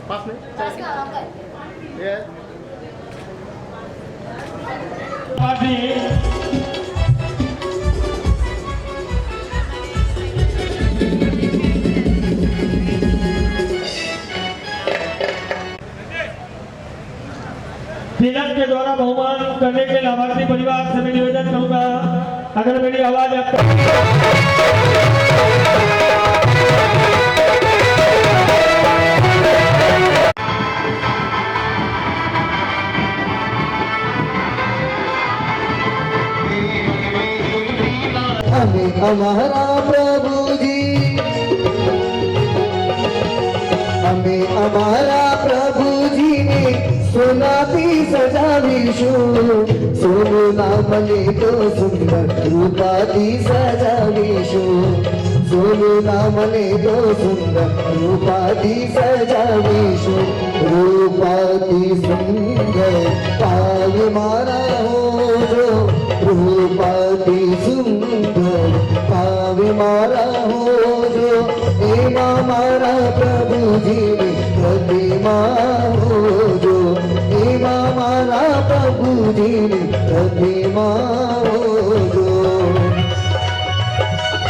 पास में ये तिलक के द्वारा बहुमान करने के लाभार्थी परिवार से मैं निवेदन करूंगा, अगर मेरी आवाज आपको हमें हमारा प्रभु जी, हमें हमारा प्रभु जी ने सोनाती सजावीशु, सोनू नामले तो सुंदर रूपाती सजावीशु, सोनू नामले तो सुंदर रूपाती सजावीशु, रूपाती सुंदर पावे मारा हो जो, रूपाती सुंदर पावे मारा हो जो, एमा मारा प्रभु जी ने प्रतिमा हो जो, एमा मारा प्रभु जी ने प्रतिमा हो जो।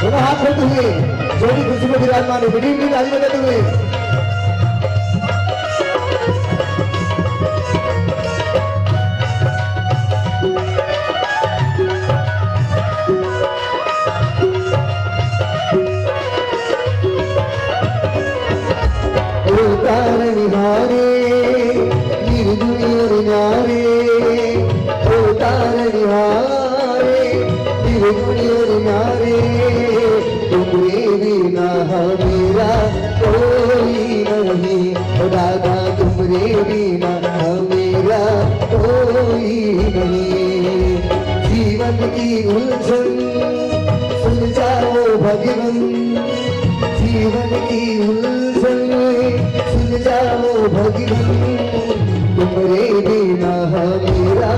दोनों हाथ खोलते हुए जोड़ी खुशी में विराजमान हो, बिल्डिंग की ताली बजाते हुए तारणिहारे निर्गुणियर न्यारे, ओ तारणिहारे निर्गुणियर न्यारे, तुमरे बिना मेरा कोई नहीं, ओ दादा तुमरे बिना मेरा कोई नहीं, जीवन की उलझन सुलझाओ भगवन, जीवन की उलझन सुलझाओ भगवन, तुमरे बिना मेरा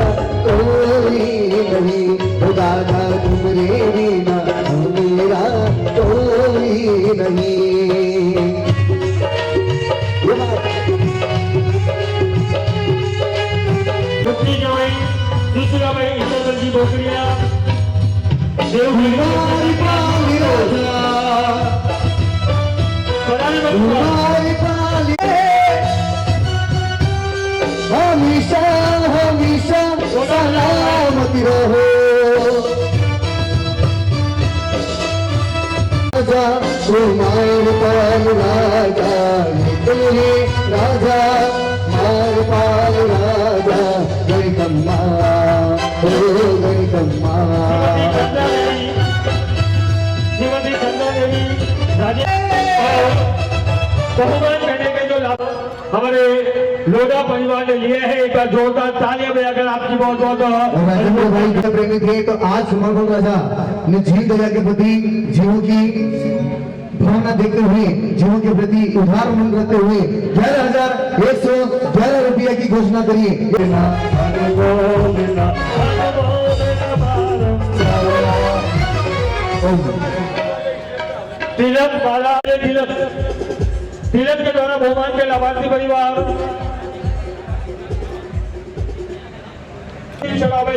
कोई नहीं, दादा तुमरे बिना मेरा कोई नहीं। दूसरा भाई ईश्वर जी बोकरिया हमेशा हमेशा सलामती रहो, राजा मार पाल राजा तेरे राजा, मार पाल राजा गणिकम्मा हो गणिकम्मा। श्रीमती चंदा देवी बहुमान करने के जो लाभ हमारे लोधा परिवार ने लिए हैं, एक बार जोरदार तालियां बजाकर आपकी बहुत बहुत भाई जब प्रेमी थे तो आज सुमन राजा ने झील दरिया के प्रति जीवों की भावना देखते हुए, जीवों के प्रति उदार मन रखते हुए 11,111 रुपया की घोषणा करिए। तिलक बाला तिलक तिलक के द्वारा बहुमान के लाभार्थी परिवार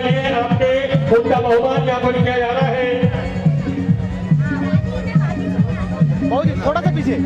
लिए आपके खुद का बहुमान यहाँ पर किया जा रहा है। थोड़ा सा पीछे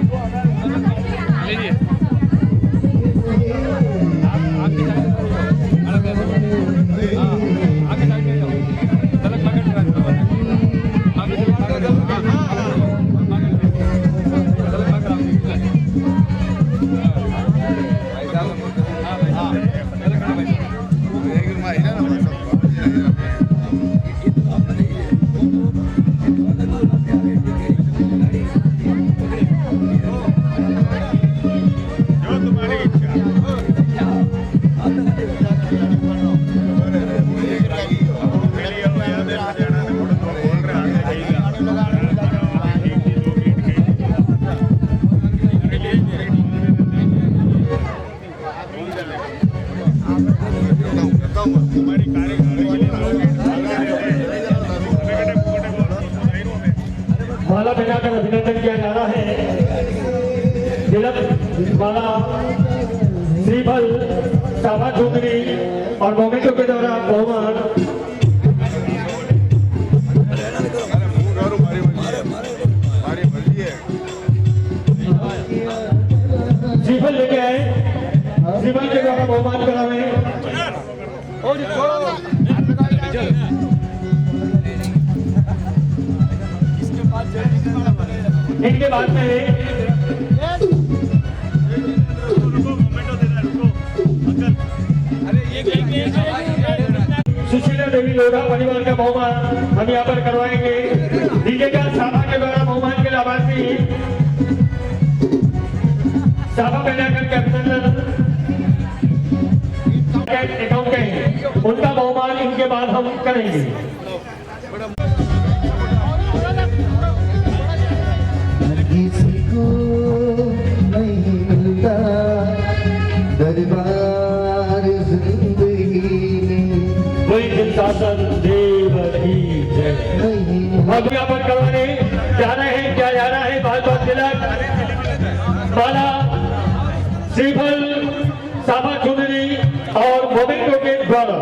माला पहनाकर अभिनंदन किया जा रहा है। तिलक माला श्रीफल सावा चुंदरी और मोमेंटो के द्वारा बहुमान श्रीफल लेके आए, श्रीफल के द्वारा बहुमान करावे। इनके बाद में सुशीला देवी लोढ़ा परिवार का बहुमान हम यहाँ पर करवाएंगे। डीजे का साफा के द्वारा बहुमान के लाभार्थी साफा पहनाकर के अभिनंदन अकाउंटेंट उनका बहुमान इनके बाद हम करेंगे। किसी को नहीं मिलता दरबार जिंदगी में, वही दिल शासन देव की जय। अब यहाँ पर करवाने जा रहे हैं, क्या जा रहा है, बहुत बहुत तिलक माला श्रीफल साफा चुनरी और मोमेंटो के द्वारा।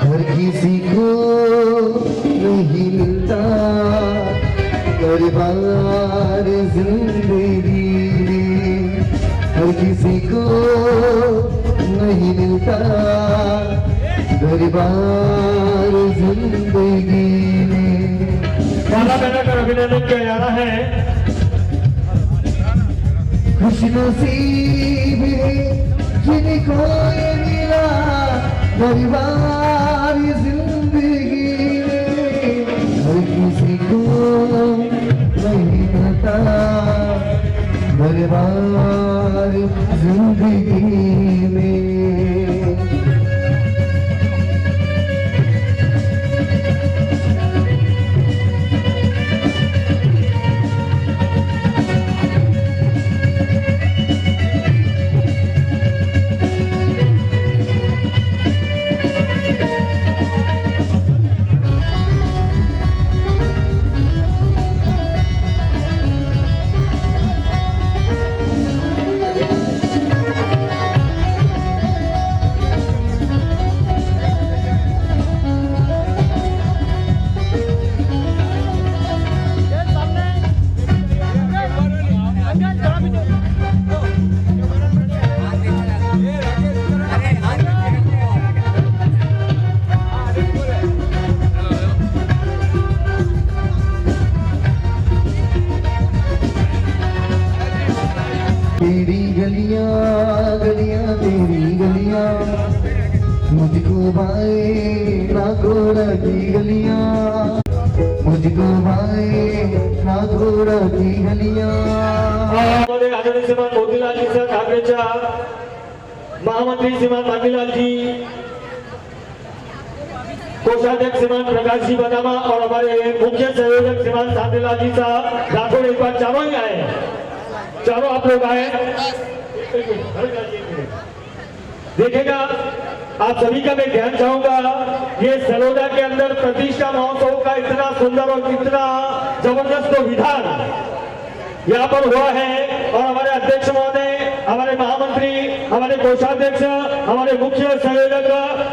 हर किसी को नहीं मिलता दरबार जिंदगी में, हर किसी को नहीं मिलता दरबार जिंदगी में। माला पहनाकर अभिनंदन किया जा रहा है। खुशनसीब है जिनको ये मिला दरबार जिंदगी में, हर किसी को नहीं मिलता दरबार जिंदगी में। तेरी गलियां गलियां तेरी गलियां, मुझको भाए ना घोड़ा की गलियां, मुझको भाए ना घोड़ा की गलियां। हमारे आदरणीय श्रीमान मोतीलाल जी से ठाकरेच्या महामंत्री श्रीमान मांगीलाल जी, कोषाध्यक्ष श्रीमान प्रकाश जी बदामा और हमारे मुख्य संयोजक श्रीमान शांतिलाल जी साहब राठौड़ एक बार चारों ही आए, चारों आप लोग आए। देखिएगा आप सभी का मैं ध्यान चाहूंगा, ये सलोदा के अंदर प्रतिष्ठा महोत्सव का इतना सुंदर और इतना जबरदस्त विधान यहाँ पर हुआ है, और हमारे अध्यक्ष महोदय, हमारे महामंत्री, हमारे कोषाध्यक्ष, हमारे मुख्य संयोजक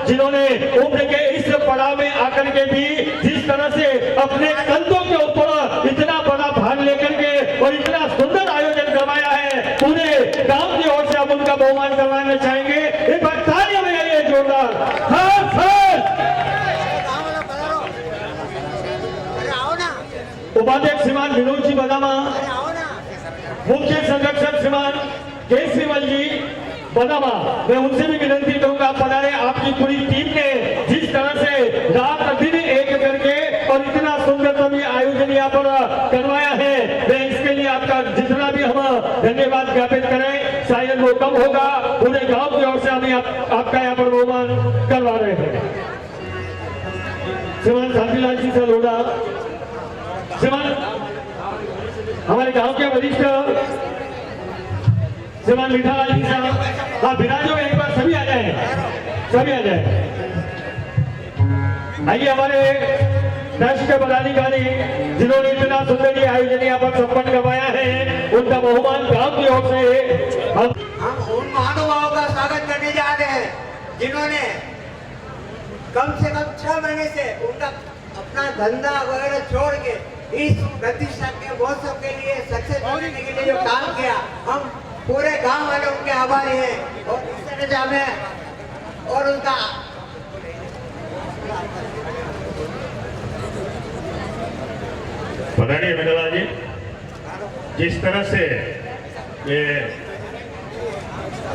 जिन्होंने उम्र के इस पड़ाव में आकर के भी जिस तरह से अपने कंधों के ऊपर इतना बड़ा भार लेकर के और इतना सुंदर आयोजन करवाया है, पूरे गांव की ओर से हम उनका बहुमान करवाना चाहेंगे। एक बार तालियां बजाइए जोरदार। उपाध्यक्ष श्रीमान विनोद जी बदामा, मुख्य संरक्षक श्रीमान केसरीवाल जी बदामा, मैं उनसे भी विनती करूंगा पधारे। आपकी पूरी टीम ने जिस तरह से रात दिन एक करके और इतना सुंदर आयोजन यहाँ पर करवाया है, मैं इसके लिए आपका जितना भी हम धन्यवाद ज्ञापित करें शायद वो कम होगा। पूरे गांव की ओर से हम आपका यहाँ पर बहुमान करवा रहे हैं। श्रीमान शांतिलाल जी से लोढ़ा, श्रीमान हमारे गांव के वरिष्ठ श्रीमान मीठालाल जी साहब, आप विराजो एक बार सभी आ जाए। सभी आ जाए। आइए हमारे ट्रस्ट के पदाधिकारी जिन्होंने इतना सुंदर आयोजन यहाँ पर संपन्न करवाया है, उनका बहुमान गांव की ओर से हम उन महानुभावों का स्वागत करने जा रहे हैं जिन्होंने कम से कम 6 महीने से उनका अपना धंधा वगैरह छोड़ के इस प्रतिष्ठा के महोत्सव के लिए सक्सेस करने के लिए जो काम किया, हम पूरे गांव वाले उनके आभारी हैं। और इस तरह से हमें और उनका बधाई मिला जी। जिस तरह से ये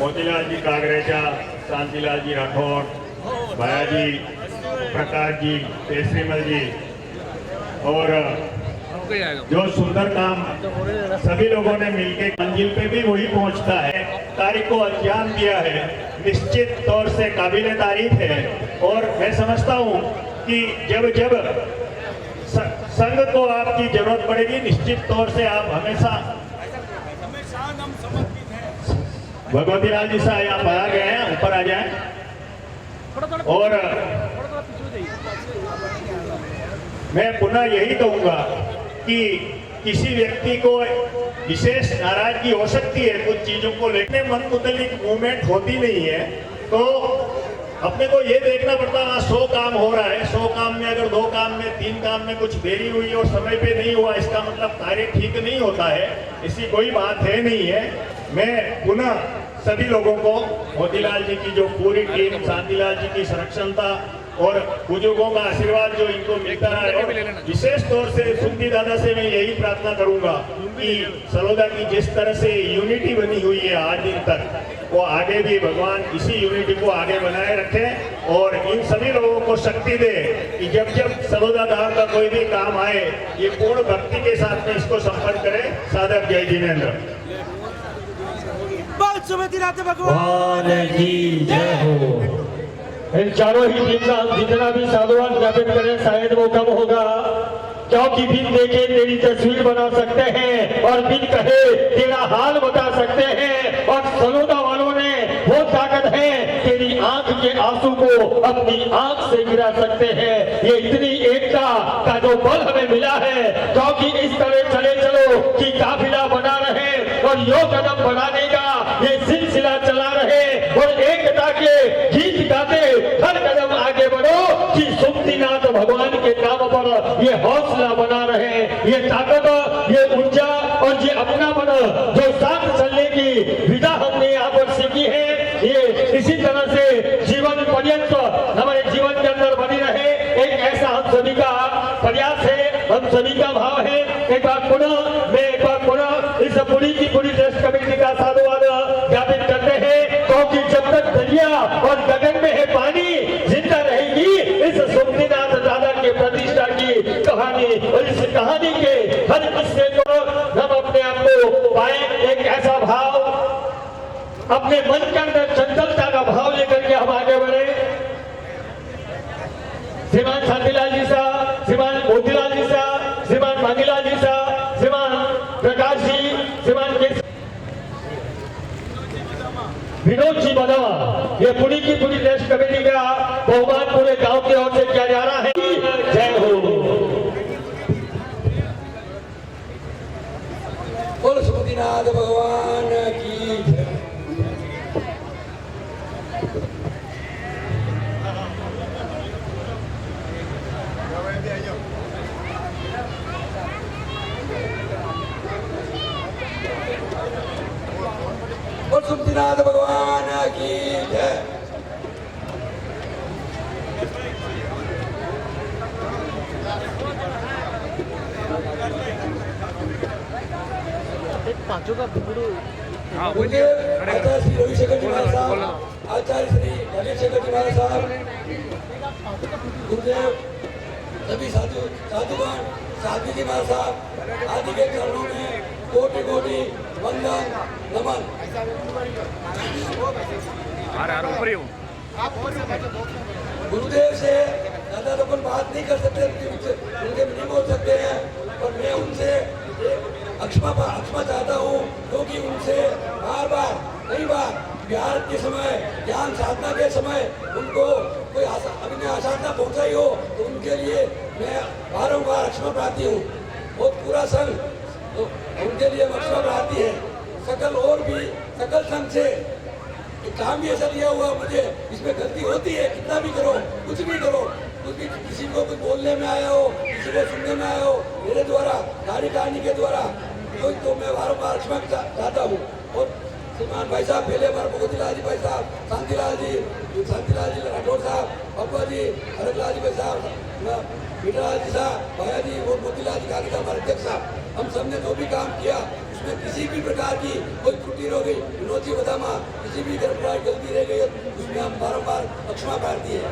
मोतीलाल जी कागरेचा, शांतिलाल जी राठौर, भाया जी, प्रकाश जी, केसरीमल जी और जो सुंदर काम सभी लोगों ने मिलकर मंजिल पे भी वही पहुंचता है, कार्य को अंजाम दिया है, निश्चित तौर से काबिल तारीफ है। और मैं समझता हूं कि जब जब संघ को आपकी जरूरत पड़ेगी, निश्चित तौर से आप हमेशा भगवती लाल जी साहब यहाँ पर आ गए हैं, ऊपर आ जाए। और मैं पुनः यही कहूंगा कि किसी व्यक्ति को विशेष नाराजगी हो सकती है कुछ चीजों को लेकर, मन मुतलिक मूवमेंट होती नहीं है, तो अपने को ये देखना पड़ता है 100 काम हो रहा है, 100 काम में अगर 2 काम में 3 काम में कुछ देरी हुई और समय पे नहीं हुआ, इसका मतलब कार्य ठीक नहीं होता है, ऐसी कोई बात है नहीं है। मैं पुनः सभी लोगों को, मोतीलाल जी की जो पूरी टीम, शांतिलाल जी की संरक्षणता और बुजुर्गों का आशीर्वाद जो इनको मिलता है, और विशेष तौर से सुंदी दादा से मैं यही प्रार्थना करूंगा कि सलोदा की जिस तरह से यूनिटी बनी हुई है आज दिन तक, वो आगे भी भगवान इसी यूनिटी को आगे बनाए रखे और इन सभी लोगों को शक्ति दे कि जब जब सलोदा धाम का कोई भी काम आए, ये पूर्ण भक्ति के साथ में इसको संपन्न करे। सादर जय जिनेन्द्र। भगवान की जय हो। इन चारों ही टीम का हम जितना भी साधुवाद ज्ञापित करें शायद वो कम होगा, क्योंकि बिन देखे तेरी तस्वीर बना सकते हैं और बिन कहे तेरा हाल बता सकते हैं। और सलोदा वालों ने वो ताकत है, तेरी आंख के आंसू को अपनी आंख से गिरा सकते हैं। ये इतनी एकता का जो बल हमें मिला है, क्योंकि इस तरह चले चलो कि काफिला बना रहे और यो कदम बढ़ाने का ये सिलसिला चला रहे और एकता के गीत गाते हर कदम आगे बढ़ो कि सुमतिनाथ भगवान के नाम पर ये हौसला बना रहे, ये ताकत, ये ऊर्जा और ये अपनापन जो साथ चलने की विधा हमने यहाँ पर सीखी है, ये इसी तरह से जीवन पर्यंत हमारे जीवन के अंदर बनी रहे। एक ऐसा हम सभी का प्रयास है, हम सभी का भाव है। एक बार पुनः इस पूरी की पूरी ट्रस्ट कमेटी का साधुवाद ज्ञापित करते हैं, क्योंकि जब तक दरिया और गगन में है पानी, जिंदा रहेगी इस सुमतिनाथ दादा के प्रतिष्ठा की कहानी। और इस कहानी के हर हिस्से को हम अपने आप को पाए, एक ऐसा भाव अपने मन के अंदर चंचलता का भाव लेकर के हम आगे बढ़े। श्रीमान शांतिलाल जी साहब, श्रीमान मोतीलाल जी साहब, श्रीमान मांगीलाल जी साहब, श्रीमान प्रकाश जी, श्रीमान विनोद जी बदावा, ये पूरी की पूरी ट्रस्ट कमेटी का बहुमान पूरे गांव की ओर से किया जा रहा है। जय हो। बोल सुमतिनाथ भगवान की जय। बोल सुमतिनाथ भगवान की जय। पांचों का बिगड़ू मुझे आचार्य श्री रविशंकर जी महाराज साहब, आचार्य श्री रविशंकर जी महाराज साहब, गुरुदेव, सभी साधुगण, साध्वी जी महाराज साहब आदि के चरणों में कोटि कोटि वंदन नमन। गुरुदेव से ज्यादा तो कोई बात नहीं कर सकते, उनके नहीं बोल सकते हैं, पर मैं उनसे अक्षमा चाहता हूँ, क्योंकि उनसे बार बार कई बार बिहार के समय ज्ञान साधना के समय उनको कोई अपने असाधना पहुँचाई हो तो उनके लिए मैं बारंबार क्षमा प्रार्थी हूँ। और पूरा संघ तो उनके लिए क्षमा प्रार्थी है। सकल संघ से काम भी ऐसा दिया हुआ मुझे, इसमें गलती होती है, कितना भी करो, कुछ भी करो, किसी को कुछ बोलने में आया हो, किसी को सुनने में आया हो मेरे द्वारा, गाड़ी कहानी के द्वारा, तो मैं बारंबार क्षमा चाहता हूँ। और श्रीमान भाई साहब, पहले हमारे भगवतीलाल जी भाई साहब, शांतिलाल जी राठौर साहब, पप्पा जी, हरकलाल जी भाई साहब, मीरालाल जी साहब, भाया जी और मोतीलाल जी कागी साहब, हमारे अध्यक्ष साहब, हम सब ने जो भी काम किया उसमें किसी भी प्रकार की कोई त्रुटि हो गई, विनोद जी बदामा, किसी भी गलती रह गई उसमें हम बारंबार क्षमा प्रार्थी है।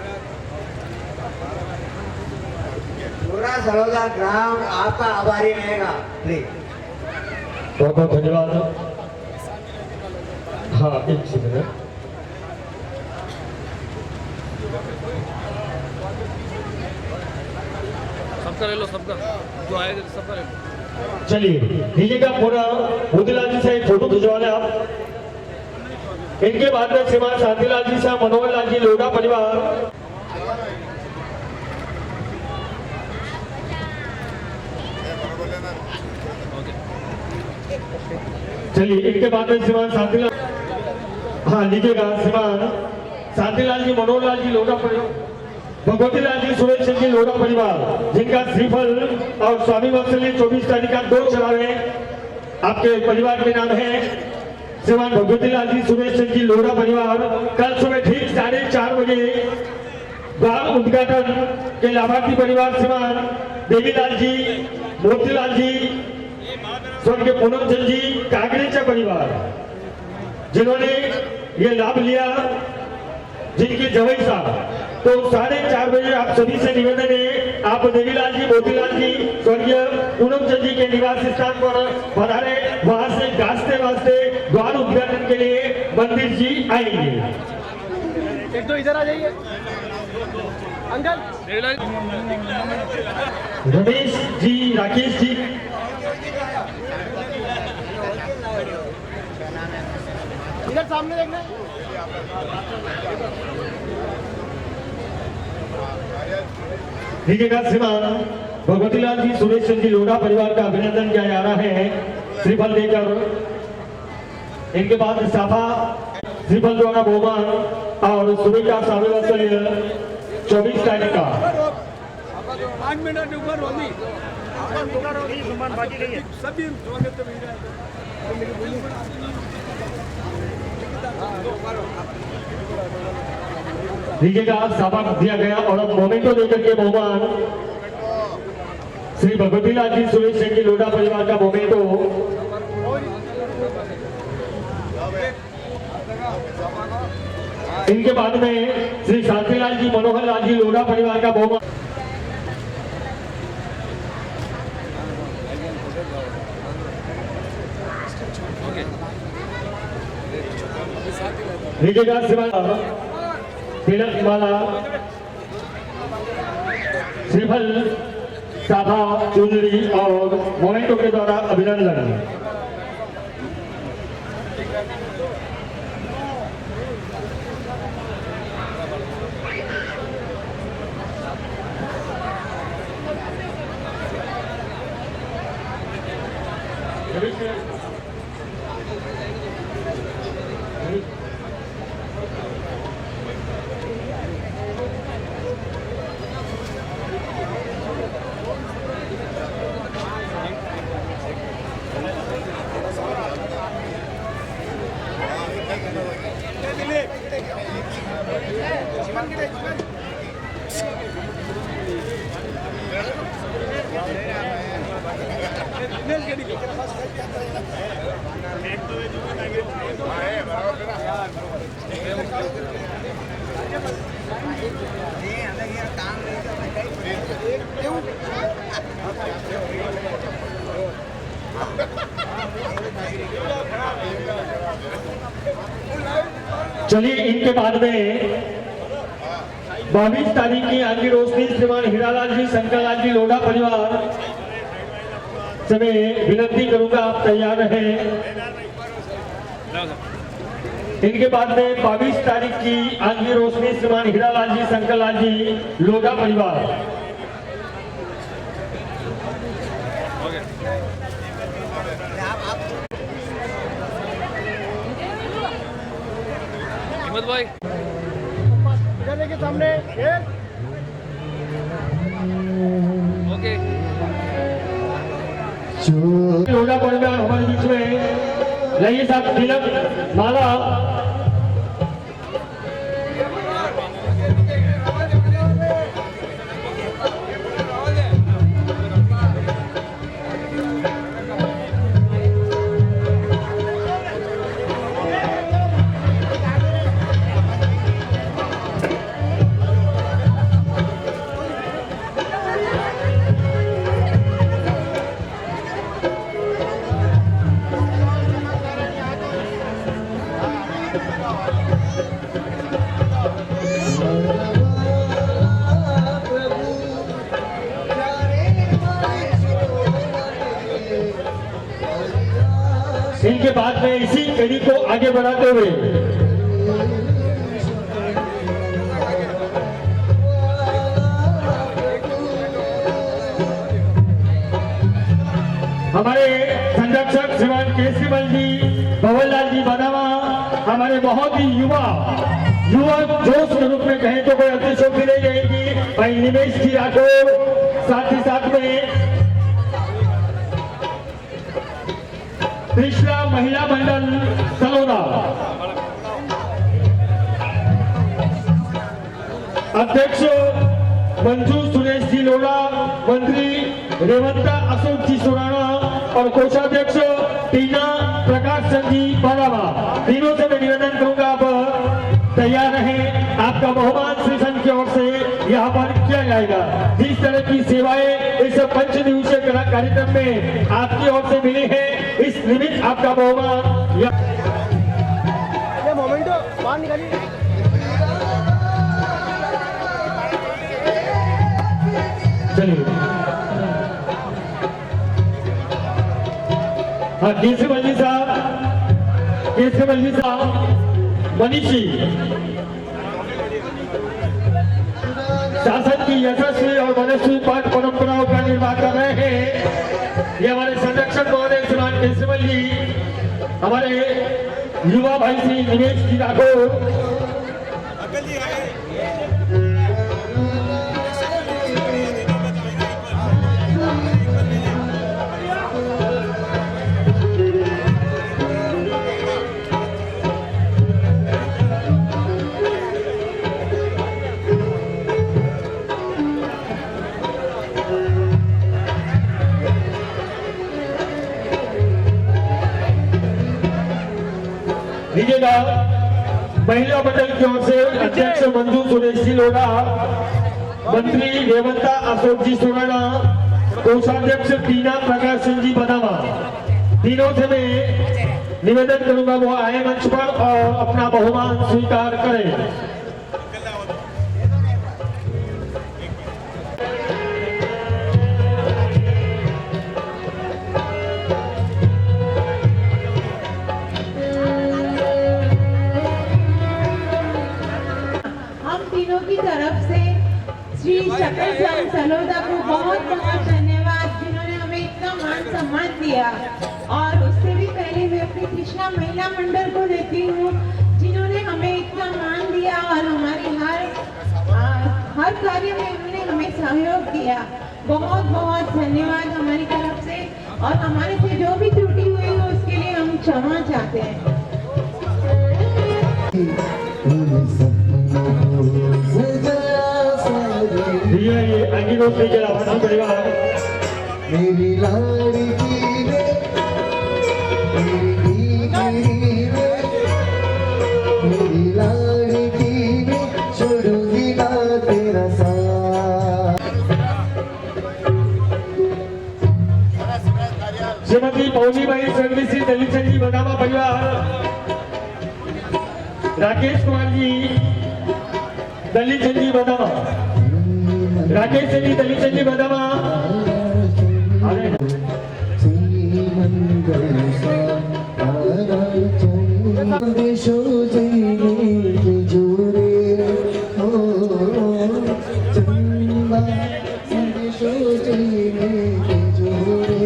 पूरा सलोदा ग्राम आपका आभारी रहेगा। प्लीज बहुत बहुत धन्यवाद। हाँ, एक सेकंड। सबका ले लो, सबका जो आएगा सबका ले लो। चलिए डीजे का पूरा मोतीलाल जी से एक फोटो खिंचवाने आप। इनके बाद में श्रीमान शांतिलाल जी साहब, मनोहर लाल जी लोढ़ा परिवार। चलिए इनके बाद में श्रीमान शांतिलाल, हाँ लीजिएगा, श्रीमान शांतिलाल जी, मनोहर लाल जी लोढ़ा परिवार, भगवतीलाल जी, सुरेश सिंह जी लोढ़ा परिवार, जिनका श्रीफल और स्वामी वात्सल्य 24 तारीख का 2 चढ़ावे आपके परिवार के नाम है। श्रीमान भगवतीलाल जी, सुरेश सिंह जी लोढ़ा परिवार कल सुबह ठीक 4:30 बजे द्वार उद्घाटन के लाभार्थी परिवार श्रीमान देवीलाल जी, मोतीलाल जी, स्वर्गीय पूनम चंद जी कागड़ेचा परिवार, जिन्होंने ये लाभ लिया, जिनकी जवई साहब, तो 4:30 बजे आप सभी से निवेदन है, आप देवीलाल जी, मोतीलाल जी, स्वर्गीय पूनम चंद जी के निवास स्थान पर पधारे, वहां से गाजते वाजते द्वार उद्घाटन के लिए मंदिर जी आएंगे। एक दो इधर आ जाइए अंकल। रमेश जी, राकेश जी, इधर सामने देखना। लीजिएगा, श्रीमान भगवतीलाल जी, सुरेश सिंह जी लोढ़ा परिवार का अभिनंदन किया जा रहा है श्रीफल देकर। इनके बाद साफा श्रीफल द्वारा बहुमान और सुबह का स्वामी वात्सल्य 24 तारीख का। 5 मिनट ऊपर होगी सभी लीजिएगा, सबक दिया गया और अब मोमेंटो लेकर के बहुमान श्री भगवतीलाल जी, सुरेश सिंह जी लोढ़ा परिवार का मोमेंटो। इनके बाद में श्री शांतिलाल जी, मनोहर लाल जी लोढ़ा परिवार का बहुमान। लीजिएगा, श्रीमान तिलक माला, श्रीफल, साफा, चुनरी और मोमेंटो के द्वारा अभिनंदन। चलिए इनके बाद में 22 तारीख की आगे रोशनी श्रीमान हीरालाल जी, शंकरलाल जी लोढ़ा परिवार, समय विनती करूंगा आप तैयार रहें। इनके बाद में 22 तारीख की आंधी रोशनी श्रीमान हीरालाल जी, शंकरलाल जी, लोधा परिवार। हिम्मत भाई इधर देखिए सामने एक ओके लोधा परिवार हमारे बीच में लाइए साहब, तिलक माला। इनके बाद में इसी कड़ी को आगे बढ़ाते हुए हमारे संरक्षक श्रीमान केसरीमल जी, भवनलाल जी बदावा, हमारे बहुत ही युवा जोश के रूप में कहें तो कोई अतिशोक्ति नहीं रहेगी भाई निमेश जी राठौर, साथ ही साथ में कृष्णा महिला मंडल सलोदा, अध्यक्ष मंजू सुरेश जी लोला, मंत्री रेवंता अशोक जी सुराणा और कोषाध्यक्ष टीना प्रकाश चंद जी बालावा। तीनों से मैं निवेदन करूंगा आप तैयार रहें। आपका बहुमान श्री संघ की ओर से यहाँ पर किया जाएगा। जिस तरह की सेवाएं इस पंच दिवसीय कार्यक्रम में आपकी ओर से मिली है, इस निमित्त आपका बहुमान ये मोमेंटो बाहर निकालिए। चलिए। हाँ, केसरीमल जी साहब, मनीष जी शासन की यशस्वी और मनस्वी पाठ परंपराओं का निर्माण कर रहे हैं। ये हमारे संरक्षक महोदय श्रीमान केसरीमल जी, हमारे युवा भाई श्री निमेश जी राठौर, लीजिएगा महिला मंडल की ओर से अध्यक्ष मंजू सुरेश जी लोढ़ा, मंत्री रेवंता अशोक जी सुराणा, कोषाध्यक्ष टीना प्रकाश सिंह जी बदामा। तीनों से मैं निवेदन करूंगा वो आए मंच पर और अपना बहुमान स्वीकार करें। की तरफ से श्री शकल चंद सलोदा को बहुत बहुत धन्यवाद, जिन्होंने हमें इतना मान सम्मान दिया। और उससे भी पहले मैं अपनी कृष्णा महिला मंडल को देती हूँ, जिन्होंने हमें इतना मान दिया और हमारी हर कार्य में उन्होंने हमें सहयोग दिया। बहुत बहुत धन्यवाद हमारी तरफ से, और हमारे से जो भी त्रुटि हुई हो उसके लिए हम क्षमा चाहते हैं। ये अंगिरों से जरा आवाज़ परिवार मेरी लाड़की रे, मेरी लाड़की रे, छोड़ूंगी ना तेरा साथ। श्रीमती पौनीबाई सर्विसी दलीचंद जी बदामा परिवार, राकेश कुमार जी दलीचंद जी बदामा, राकेश जी दलीचंद जी बदामा, सोचे मेरे जोड़े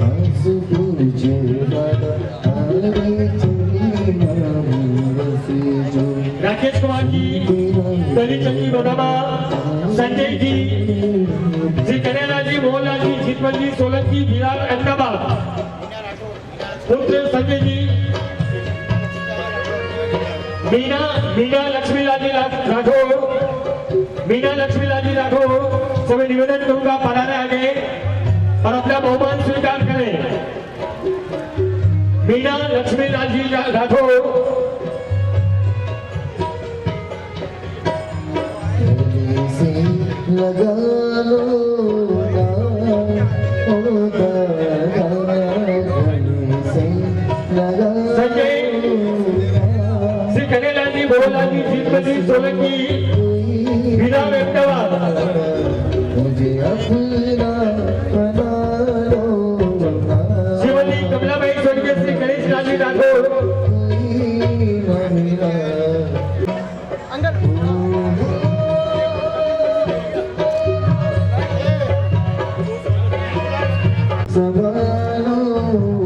आंसू पूछे दादा आरे चली नाम से जो राकेश कुमार जी, दलित चंदी बदामा, संजय जी, श्री कन्हैया जी, मोहनलाल जी, जीतमल जी, सोलंकी, बिहार, अहमदाबाद, पुत्र संजय जी, मीना लक्ष्मीलाल जी राठौर, मीना लक्ष्मीलाल जी राठौर, सभी निवेदन करूंगा पढ़ाने आगे और अपना बहुमान स्वीकार करें। मीना लक्ष्मीलाल जी राठौर, से लगा लो ना ओ दादा से लगा संजय, श्री कन्हैयालाल जी, मोहनलाल जी, जीतमल जी, सोलंकी, बिहार, अहमदाबाद, मुझे अपना बना लो ना शिवली कमलाबाई स्वर्गीय श्री गणेश लाल जी राठौर, अंदर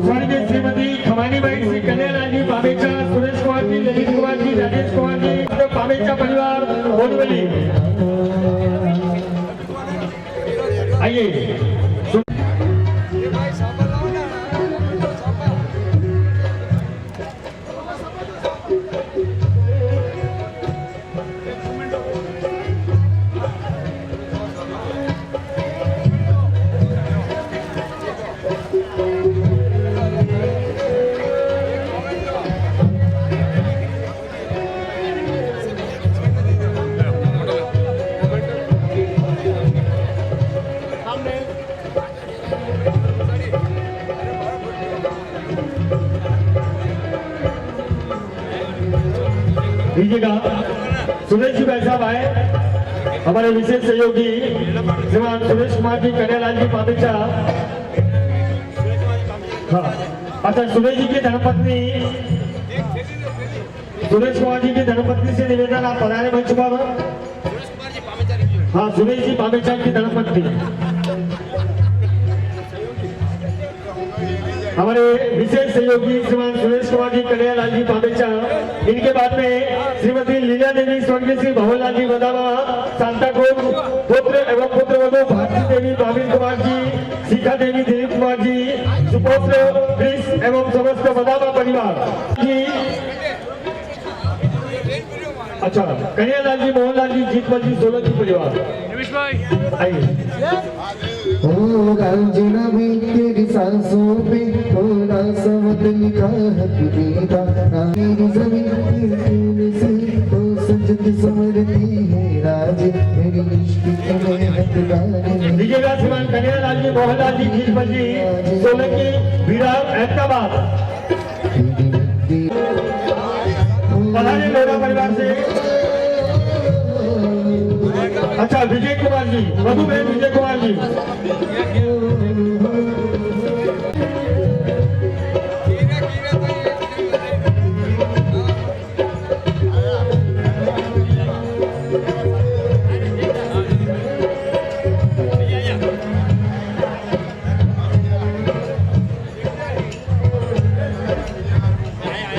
स्वर्गीय श्रीमती खमानीबाई श्री कन्हैयालाल जी पामेचा, सुरेश कुमार जी, ललित कुमार जी, राजेश कुमार जी, पामेचा परिवार बोरीवली। आइए दीजिएगा। सुरेश जी भाई साहब आए, हमारे विशेष सहयोगी श्रीमान सुरेश कुमार जी, कन्हैयालाल जी पामेचा। हाँ, अच्छा, सुरेश जी की धर्मपत्नी, सुरेश कुमार जी की धर्मपत्नी से निवेदन, आप पधारे मंच पर। हाँ, सुरेश जी पामेचा की धर्मपत्नी, हमारे विशेष सहयोगी श्रीमान सुरेश कुमार जी, कन्हैयालाल जी पामेचा। इनके बाद में श्रीमती लीला देवी, स्वर्गीय श्री भवनलाल जी बदामा, सांताक्रूज, पुत्र एवं पुत्रवधू भारती देवी, भाविन कुमार जी, शिखा देवी, दिलीप कुमार जी, सुपुत्र क्रिस एवं समस्त बदामा परिवार जी। अच्छा, कन्हैयालाल जी, मोहनलाल जी, जीतमल जी, सोलंकी परिवार, आइए। ओ गांजना भी तेरी सांसों पे थोड़ा सा वक्त लिखा है दीदा मेरी जमीन तेरे से तो सजद समरती है राज मेरी इश्क में हकदार दीजिएगा श्रीमान कन्हैयालाल जी, मोहनलाल जी, जीतमल जी, सोलंकी, बिहार, अहमदाबाद, पधारे लोरा परिवार से। अच्छा, विजय कुमार जी, मधुबेन विजय कुमार जी,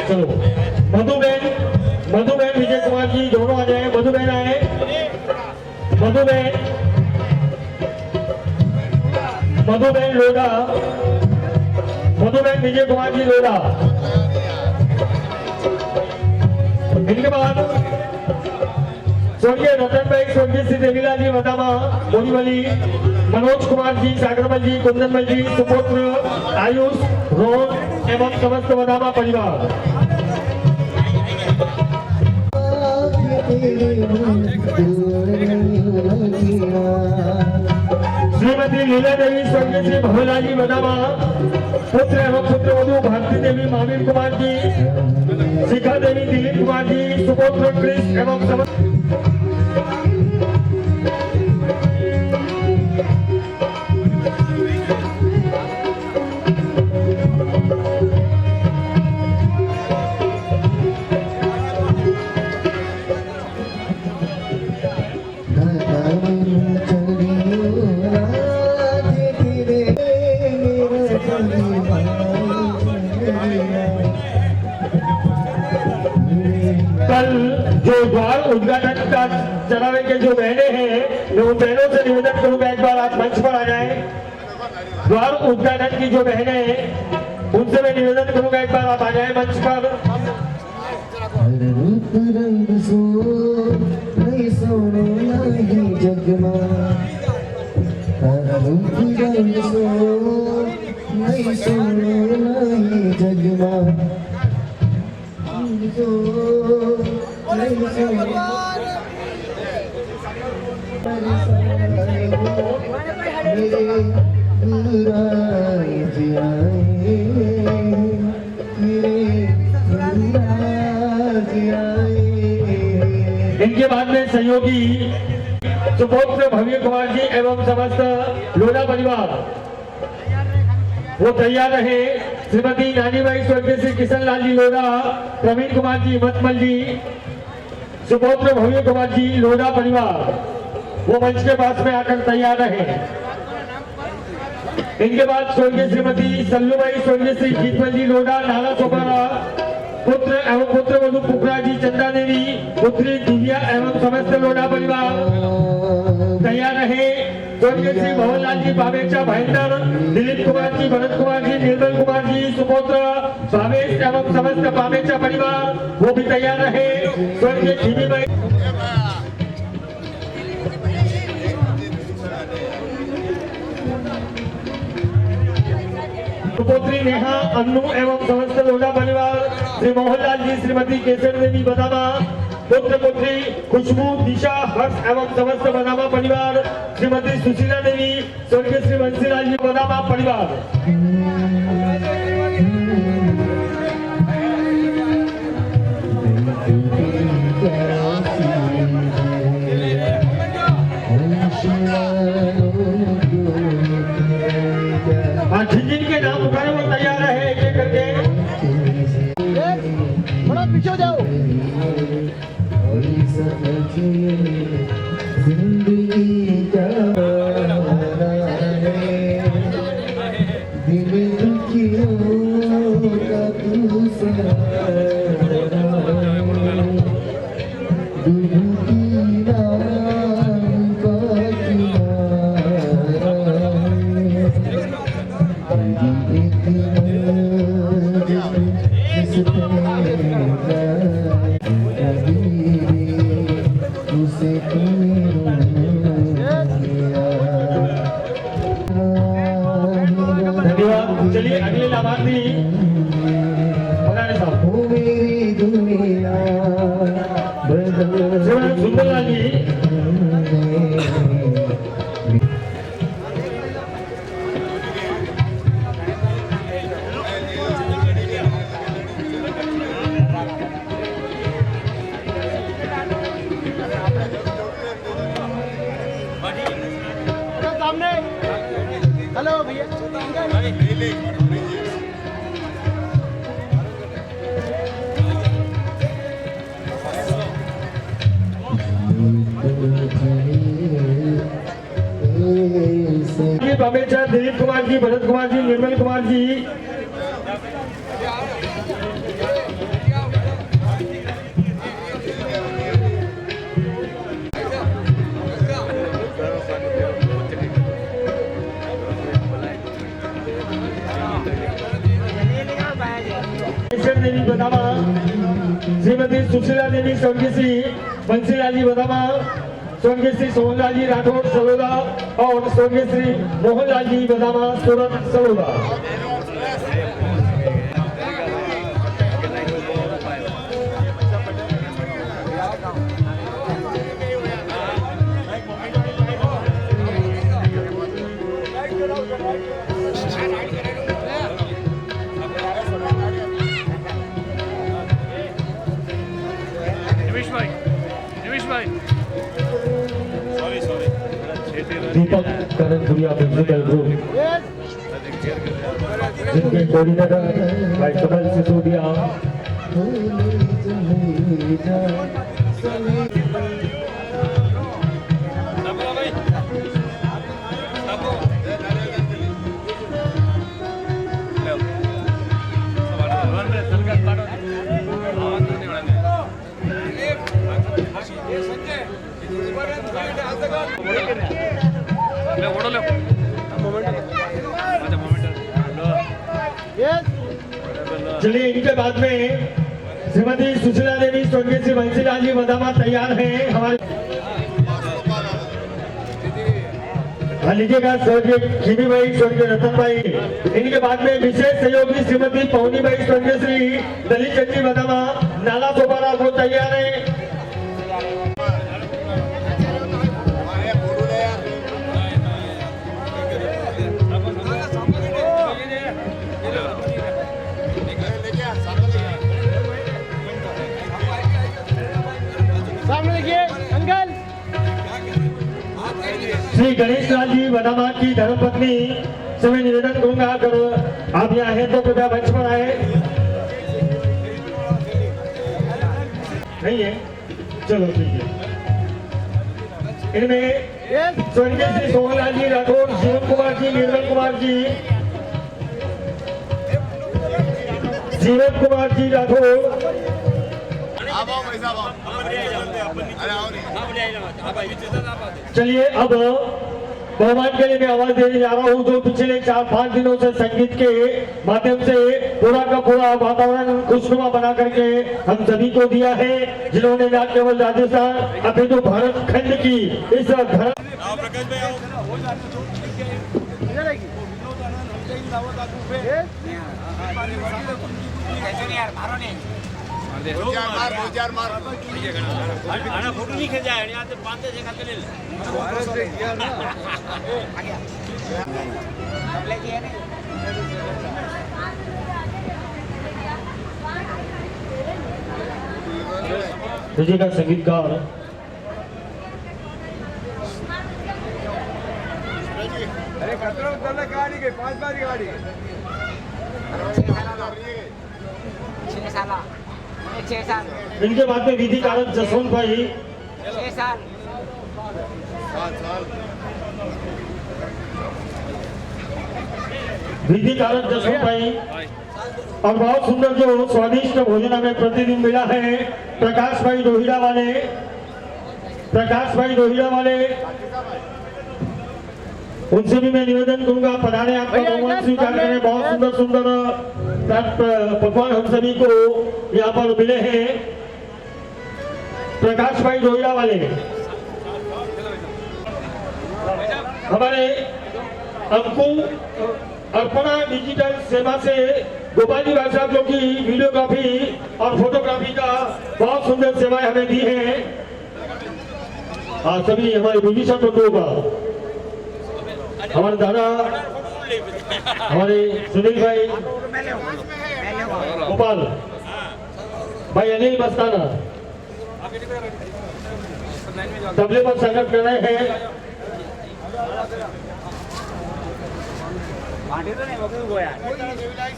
चलो मधुबेन विजय कुमार जी दोनों आ जाए। मधुबेन आए, मधुबेन लोधा, मधुबेन विजय कुमार जी लोधा। इनके बाद स्वर्गीय रतन भाई, स्वर्गीय श्री देवीलाल जी बदामा, बोरीवली, मनोज कुमार जी, सागरमल जी, कुंदनमल जी, सुपुत्र आयुष, रोहन एवं समस्त बदामा परिवार। श्रीमती लीला देवी, स्वर्गीय श्री भवनलाल जी बदामा, पुत्र एवं पुत्रवधू भारती देवी, माविन कुमार जी, शिखा देवी, दिलीप कुमार जी, सुपुत्र क्रिस एवं समस्त। राज चढ़ावे के जो बहने हैं, मैं उन बहनों से निवेदन करूंगा एक बार आप मंच पर आ जाएं। द्वार उद्घाटन की जो बहनें हैं, उनसे मैं निवेदन करूंगा एक बार आप आ जाएं मंच पर। हर रूप रंग सो नहीं सोने नहीं जगमा, हर रूप रंग सो नहीं सोने नहीं जगमा, सो नहीं सोने मेरे राज आए, मेरे इनके बाद में सहयोगी सुपुत्र भव्य कुमार जी एवं समस्त लोढ़ा परिवार वो तैयार रहे। श्रीमती नानीबाई स्वर्गीय श्री किशन लाल जी लोढ़ा, प्रवीण कुमार जी मतमल जी, सुपुत्र भव्य कुमार जी लोढ़ा परिवार वो मंच के पास में आकर तैयार रहे। इनके बाद स्वर्गीय श्रीमती सल्लूबाई स्वर्गीय श्री जीतमल जी लोढ़ा नाला सोपारा, पुत्र एवं पुत्र वधु पुखरा जी, चंदा देवी पुत्री दिव्या एवं समस्त लोढ़ा परिवार तैयार रहे। स्वर्गीय श्री मोहनलाल जी भावेचा भाईंदर, दिलीप कुमार जी, भरत कुमार जी, निर्मल कुमार जी, सुपुत्र भावेश एवं समस्त भावेचा परिवार वो भी तैयार रहे। स्वर्गीय जीवीबाई सुपुत्री नेहा, अन्नू एवं समस्त लोढ़ा परिवार, श्री मोहनलाल जी, श्रीमती केसर देवी बदामा, पुत्र पुत्री खुशबू, दिशा, हर्ष एवं समस्त बदामा परिवार, श्रीमती सुशीला देवी, स्वर्गीय श्री बंसीलाल जी बदामा परिवार। जिनके नाम उठाने वो तैयार है एक एक करके। थोड़ा पीछे हो जाओ। जिंदगी का दिल दुखियों का दूसरा डूबती राम का धन्यवाद। चलिए अगले लाभार्थी साहब मेरी दुनिया सुंदरलाल जी। सामने हेलो भैया बाबेचा, दिलीप कुमार जी, भरत कुमार जी, निर्मल कुमार जी, देवी बदामा, श्रीमती सुशीला देवी, स्वर्गीय श्री बंसीलाल जी बदामा, स्वर्गीय श्री सोहनलाल जी राठौर सलोदा और स्वर्गीय श्री मोहनलाल जी बदामा सूरत सलोदा। दीपक करण गुड़िया म्यूजिकल ग्रुप जिनके कोऑर्डिनेटर भाई कमल सिसोदिया, संजय फोटो लो यस चलिए इनके बाद में श्रीमती सुशीला देवी स्वर्गीय श्री बंसीलाल जी मदामा तैयार हैं हमारे। हाँ लीजिएगा स्वर्गीय खीमी भाई स्वर्गीय रतन भाई। इनके बाद में विशेष सहयोगी श्रीमती पवनी भाई स्वर्गीय श्री दलित चंदी मदामा नाला सोपारा वो तैयार है। सामने देखिए अंकल श्री गणेश लाल जी बदामा की धर्मपत्नी से मैं निवेदन करूंगा अगर आप यहाँ हैं तो कृपया मंच पर आए। नहीं है चलो ठीक है। इनमें यस स्वर्गीय श्री सोहनलाल जी राठौर जीवन कुमार जी निर्मल कुमार जी जीवन कुमार जी राठौर। चलिए अब बहुमान के लिए मैं आवाज देने जा रहा हूँ जो पिछले 4-5 दिनों से संगीत के माध्यम से पूरा का पूरा वातावरण खुशनुमा बना करके हम सभी को दिया है, जिन्होंने न केवल राजस्थान अपितु भारत खंड की इस धर्म फोटो नहीं खींचा है यहाँ से 5 जगह के लिए तुझे का संगीतकार अरे खतरा उतरना गाड़ी के 5 बार गाड़ी 6 साल इनके बाद में विधि कारक जसवंत भाई 6 साल विधि कारक जसवंत भाई। और बहुत सुंदर जो स्वादिष्ट भोजन हमें प्रतिदिन मिला है प्रकाश भाई रोहिड़ा वाले उनसे भी मैं निवेदन करूंगा पधारे आपका बहुमान स्वीकार करें। बहुत सुंदर सुंदर पकवान हम सभी को यहाँ पर मिले हैं। प्रकाश भाई रोहिड़ा वाले हमारे अंकु अर्पणा डिजिटल सेवा से गोपाल जी भाई साहब जो कि वीडियोग्राफी और फोटोग्राफी का बहुत सुंदर सेवाएं हमें दी हैं। सभी हमारे म्यूजिशियन बंधुओं का हमारे दादा हमारे सुनील भाई गोपाल भाई अनिल मस्ताना तबले पर संगत कर रहे हैं।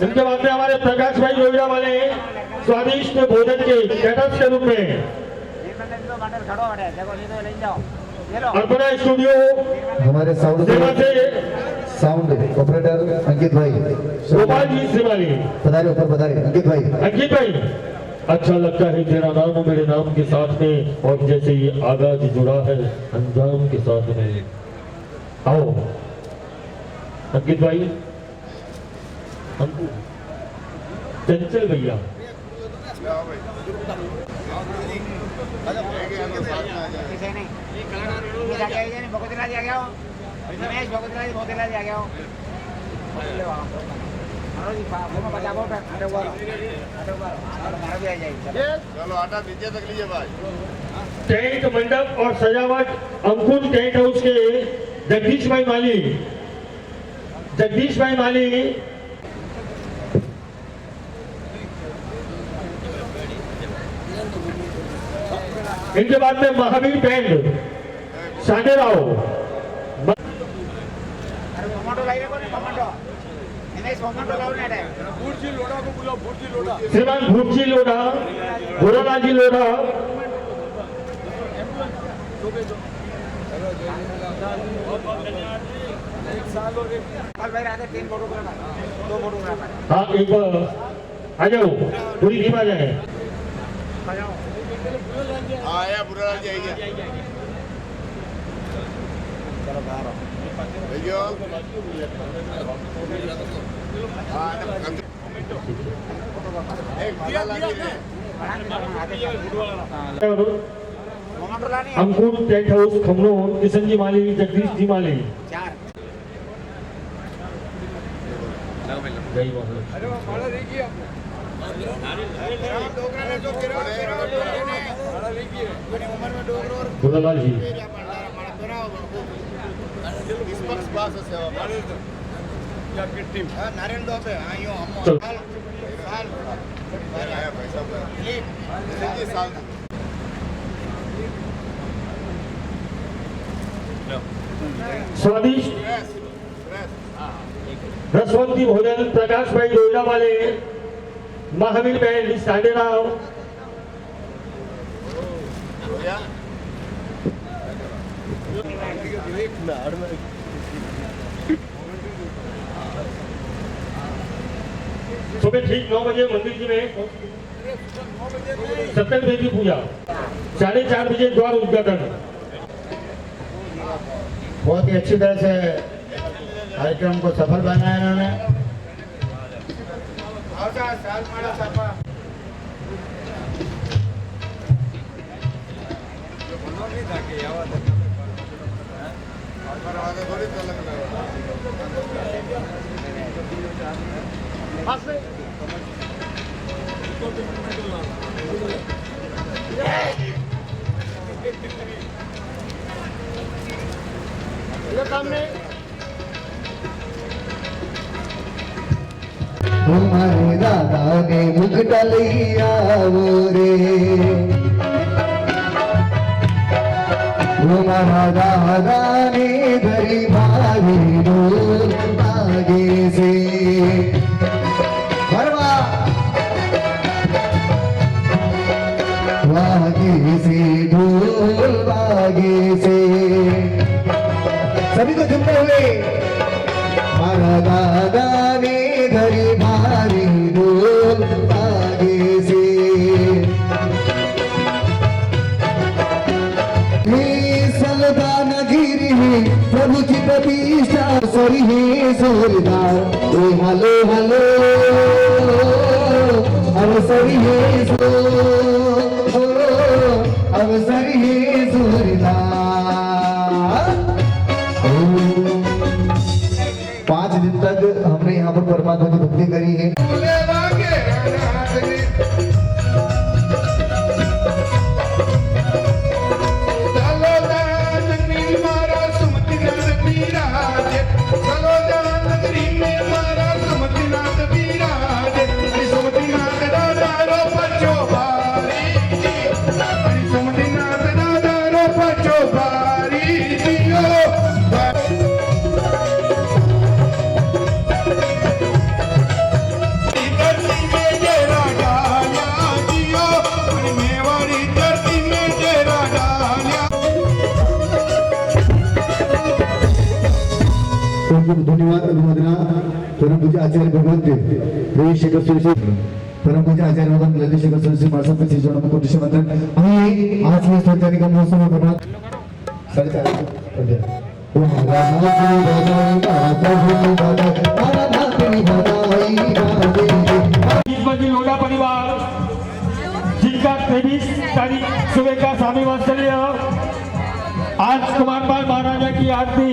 इनके बाद में हमारे प्रकाश भाई रोहिड़ा वाले स्वादिष्ट भोजन के कैटर्स के रूप में अर्पणा स्टूडियो हमारे सेवा से साउंड ऑपरेटर अंकित भाई गोपाल जी श्रीमाली पधारे ऊपर पधारे अंकित भाई अच्छा लगता है तेरा नाम मेरे नाम के साथ में और जैसे ये आगाज जुड़ा है अंजाम के साथ में। आओ अंकित भाई हमको चंचल भैया टेंट मंडप और सजावट अंकुर टेंट हाउस के जगदीश भाई माली इनके बाद में महावीर बैंड साडेराव श्रीमान भूटजी लोढ़ा भोरालाजी लोढ़ा हाँ एक बार आ जाओ पूरी टीम आ जाए। आया बुरा जाएगा अंकुर टेंट हाउस खमनोर, किशन जी माली, जगदीश जी माली। जय गुरुलाल जी स्वादिष्ट रसवंती भोजन प्रकाश भाई जोड़ा वाले महावीर बहन सांडेराव सुबह ठीक 9 बजे मंदिर जी में सत्यदेवी पूजा, 4:30 बजे द्वार उद्घाटन। बहुत ही अच्छी तरह से कार्यक्रम को सफल बनाया इन्होंने। हमारे दादा ने मुकुट लिया वो रे, हमारा दादा ने धरी भागी ढोल आगे से। आगे से ढोल आगे से सभी को झुमते हुए हमारा दादा ने धरी भारी ढोल आगे से। सलदान गिरी है प्रभु की प्रतिष्ठा सरी है जोरदार। हलो हलो अब सरी है अब सरी है जोरदार। 5 दिन तक हमने यहाँ पर परमात्मा की भक्ति करी है। धन्यवाद अभिवादना परम पूज्य आचार्य भगवान रवि शेखर सुरेश, परम पूज्य आचार्य भगवान ललित शेखर सुरेश मार्शल पे श्री को कोटि मंत्र। हमें आज के संचारी का महोत्सव में करना लोढ़ा परिवार जिनका 23 तारीख सुबह का स्वामी वात्सल्य आज कुमार पाल महाराजा की आरती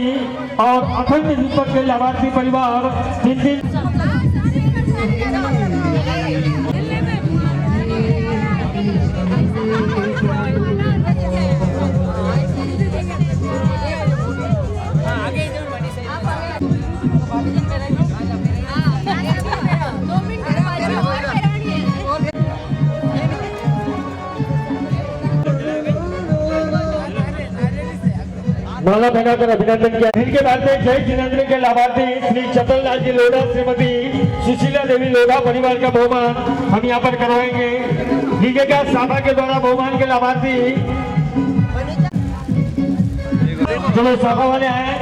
और अखंड दीपक के लाभार्थी परिवार जिन दिन माला पहनाकर अभिनंदन किया। इनके बाद में जय जिनेन्द्र के लाभार्थी श्री चतन लाल जी लोढ़ा, श्रीमती सुशीला देवी लोढ़ा परिवार का बहुमान हम यहाँ पर करवाएंगे। नीचे का साभा के द्वारा बहुमान के लाभार्थी चलो साभा वाले आए।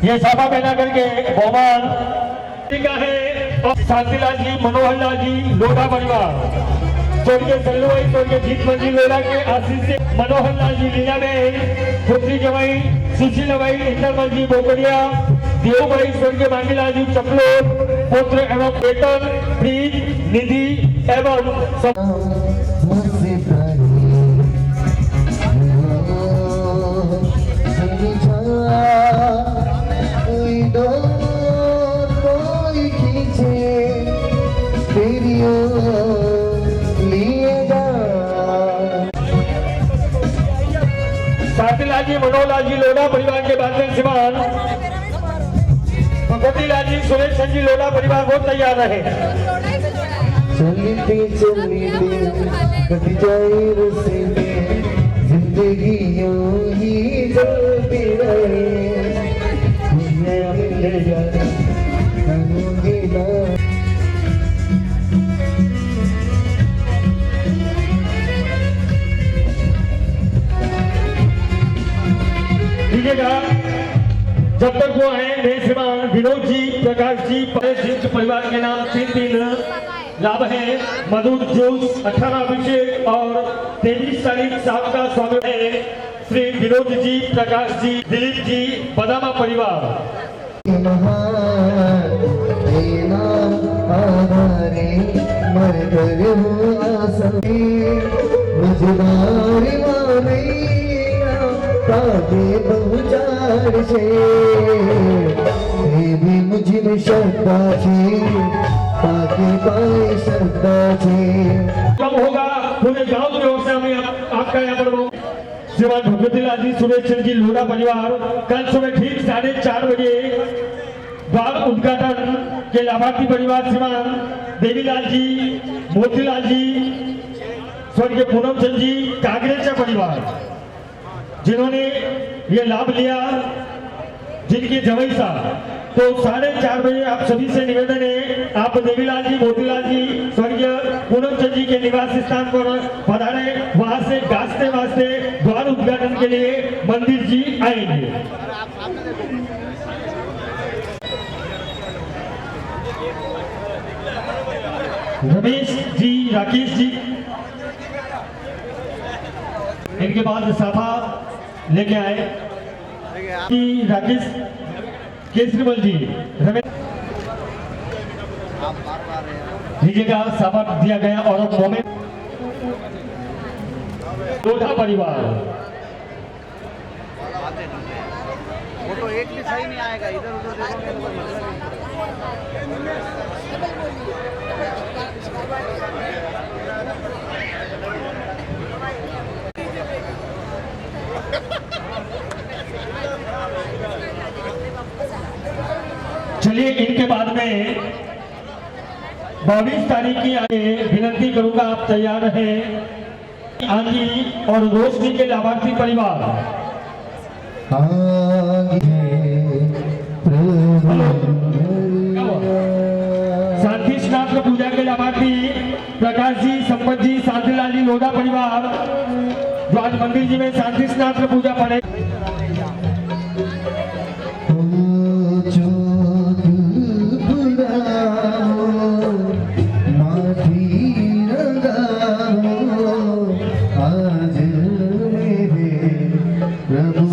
ये साभा पहना करके बहुमान है शांतिलाल जी, मनोहर लाल जी लोढ़ा परिवार। स्वर्गीय सल्लूभाई स्वर्गीय जीत मंजी लोढ़ा के आशीष से मनोहर लाल जी लीला में पुत्री जवाई सुशीलाबाई इंदरमल जी बोकरिया देवभाई स्वर्गीय मांगीलाल जी चपलोद पुत्र एवं वेतन प्रीत निधि एवं मुझसे प्यारी समझा कोई डोर कोई खींचे तेरी ओर लिए जा साथीलाल जी मनोहरलाल जी लोढ़ा परिवार के बाद में श्रीमान भगवतीलाल जी सुरेश जी लोढ़ा परिवार बहुत तैयार रहे। चलते चलते कट जाए रस्ते जिंदगी यूं ही चलती रहे खुशियां मिल जाए करूंगी ना दीजिएगा जब तक वो आए मेरे श्रीमान विनोद जी प्रकाश जी जिस परिवार के नाम तीन लाभ है मधुर जूस 18 अभिषेक और 23 तारीख साल का स्वामी है श्री विनोद जी प्रकाश जी दिलीप जी बदामा परिवार आधारे मर कर हो आसरे मुझदारी मानैया ताके बहुचार से भी मुझ में श्रद्धा छे ताके पाए श्रद्धा छे कब होगा पूरे गांव की ओर से हमें आपका यहाँ पर श्रीमान भगवतीलाल जी सुरेश जी लोढ़ा परिवार कल सुबह ठीक 4:30 बजे द्वार उद्घाटन के लाभार्थी परिवार श्रीमान देवीलाल जी मोतीलाल जी स्वर्गीय पूनम चंद जी कागरेचा परिवार जिन्होंने ये लाभ लिया जिनके जवाई साहब तो 4:30 बजे आप सभी से निवेदन है आप देवीलाल जी मोतीलाल जी स्वर्गीय पूनम चंद जी के निवास स्थान पर पधारे वहां से गाजते वास्ते द्वार उद्घाटन के लिए मंदिर जी आएंगे। रमेश जी राकेश जी इनके बाद साफा लेके आए कि राकेश केसरीमल जी रमेश लीजिएगा साफा दिया गया और अब मोमेंट लोढ़ा परिवार फोटो एक भी सही नहीं आएगा इधर उधर देखोगे तो मतलब चलिए इनके बाद में 22 तारीख की आगे विनती करूंगा आप तैयार रहें। आंधी और रोशनी के लाभार्थी परिवार शांति स्नान पूजा के लाभार्थी प्रकाश जी संपत जी शांतिलाल जी लोढ़ा परिवार जो आज मंदिर जी में शांति स्नान पूजा पड़े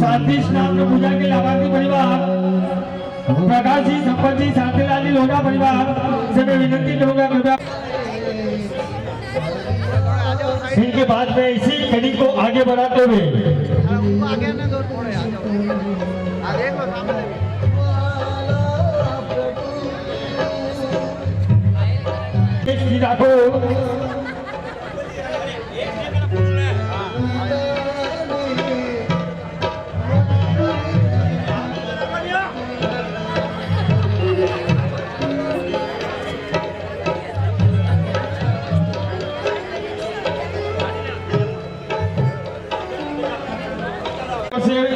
शांति स्नान पूजा के लाभार्थी परिवार प्रकाश जी संपत जी शांतिलाल जी लोढ़ा परिवार से मैं विनती करूंगा कृपया इनके बाद में इसी कड़ी को आगे बढ़ाते हुए आगे ना दो थोड़े आ जाओ आगे को सामने राठौर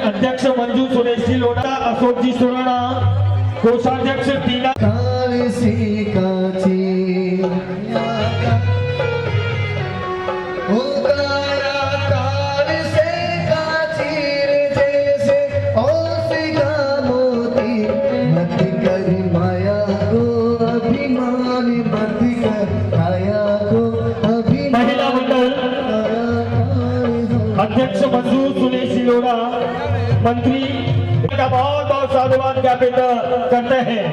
अध्यक्ष मंजू सुरेश जी लोढ़ा अशोक जी सुराणा कोषाध्यक्ष टीना महिला अध्यक्ष मंजूर सुनील सिलोड़ा मंत्री का बहुत बहुत साधुवाद ज्ञापित करते हैं।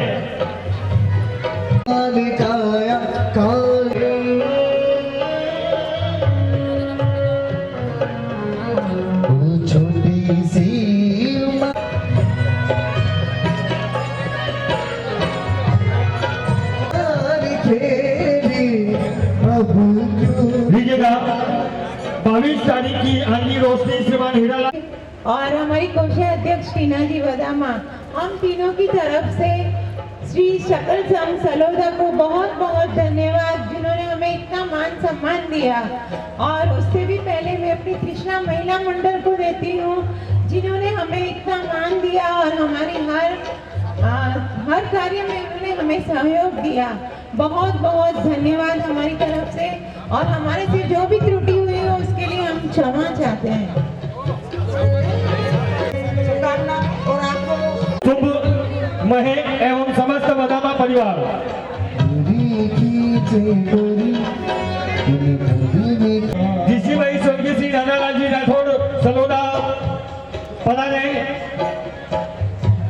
काया काले छोटी सी लीजिएगा 22 तारीख की आंधी रोशनी श्रीमान हीरालाल और हमारी कोषाध्यक्ष अध्यक्ष टीना जी वदामा, हम तीनों की तरफ से श्री शकल संघ सलोदा को बहुत बहुत धन्यवाद, जिन्होंने हमें इतना मान सम्मान दिया। और उससे भी पहले मैं अपनी कृष्णा महिला मंडल को देती हूँ, जिन्होंने हमें इतना मान दिया और हमारी हर कार्य में उन्होंने हमें सहयोग दिया। बहुत बहुत धन्यवाद हमारी तरफ से, और हमारे से जो भी त्रुटि हुई हो उसके लिए हम क्षमा चाहते हैं। शुभ महे एवं समस्त वदामा परिवार जिसी भाई स्वर्गीय श्री राधालाल जी राठौड़ सलोदा पधारे,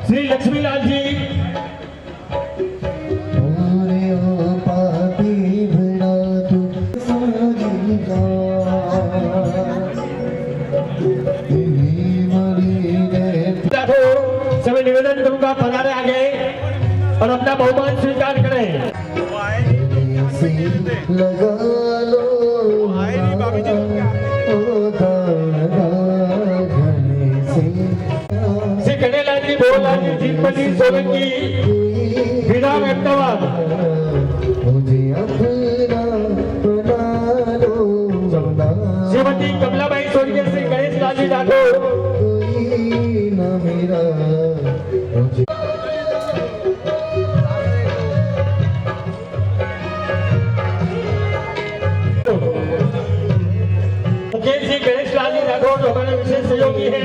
श्री लक्ष्मीलाल जी सभी निवेदन करूंगा पधारे आगे और अपना बहुमान स्वीकार करें। लगा लो श्री कन्हैयालाल जी भोलाल जी जीतपति सोलंकी विधान अहमदाबाद मुझे अपना बना लो श्रीमती कमलाबाई स्वर्गीय श्री गणेश लाल जी राठौड़ कोई न मेरा मुझे मुकेश जी गणेश लाल जी राठौड़ हमारे विशेष सहयोगी है।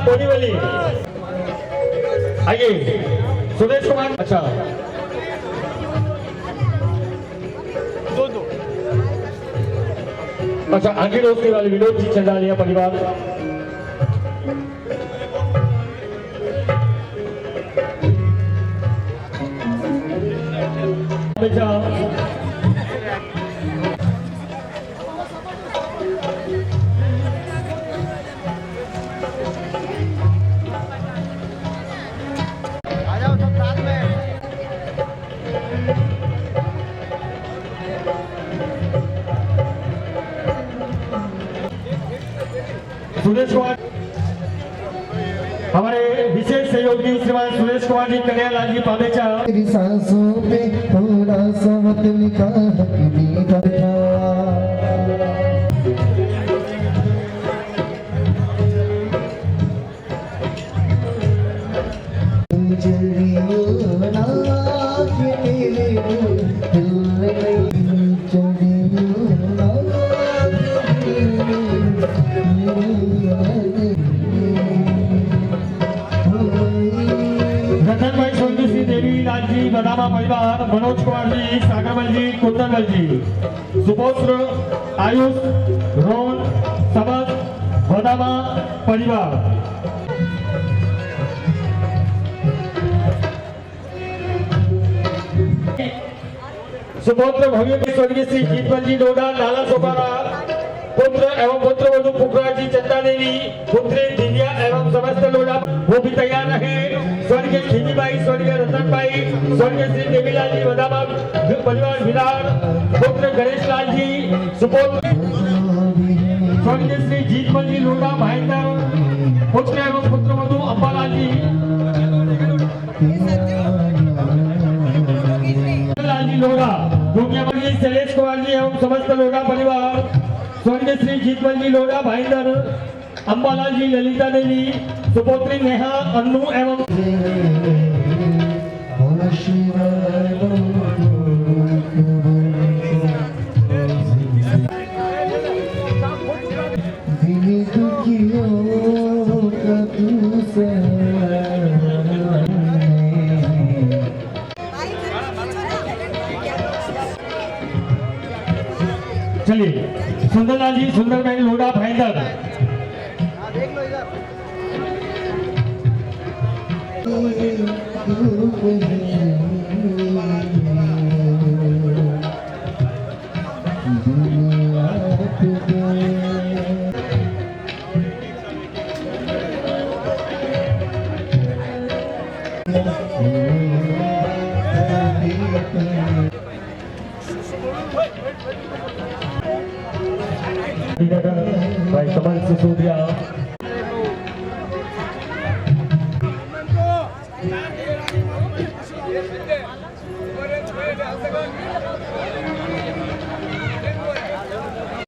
बोरीवली आइए सुरेश कुमार, अच्छा अच्छा आगे रोशनी वाले विनोद जी चंदालिया परिवार, आ जाओ सब साथ में। सुरेश कुमार हमारे विशेष सहयोगी श्रीमान सुरेश कुमार जी कन्हैयालाल जी पामेचा। तेरी सांसों पे थोड़ा सा मत लिखा हक था रतन भाई स्वर्गीय श्री देवी लाल जी बदामा परिवार, मनोज कुमार जी सागरमल जी कुंदनमल जी, सुपोत्र आयुष रोहन समस्त बदामा परिवार, सुपुत्र भव्य स्वर्गीय श्री जीतमल जी डोडा, लाला सोपारा पुत्र एवं पुत्र वधु पुखराज जी चंदा देवी, पुत्री दिव्या एवं समस्त लोड़ा वो भी तैयार रहे। स्वर्गीय खीमीबाई, स्वर्गीय रतन भाई, स्वर्गीय श्री देवीलाल जी वदामा परिवार विरार, पुत्र गणेश लाल जी, सुपुत्र स्वर्गीय श्री जीतमल जी लोड़ा भाईंदर, पुत्र एवं पुत्र वधु अंबालाल जी लोड़ा, दुनिया शैलेश कुमार जी एवं समस्त लोड़ा परिवार, स्वर्गीय श्री जीतमल जी लोड़ा भाईंदर, अंबालाल जी ललिता देवी, सुपुत्री नेहा अन्नू एवं चलिए सुंदरलाल जी, सुंदर बहन लोढ़ा भाईंदर। हाँ देख लो इधर। भाई कमल सिसोदिया।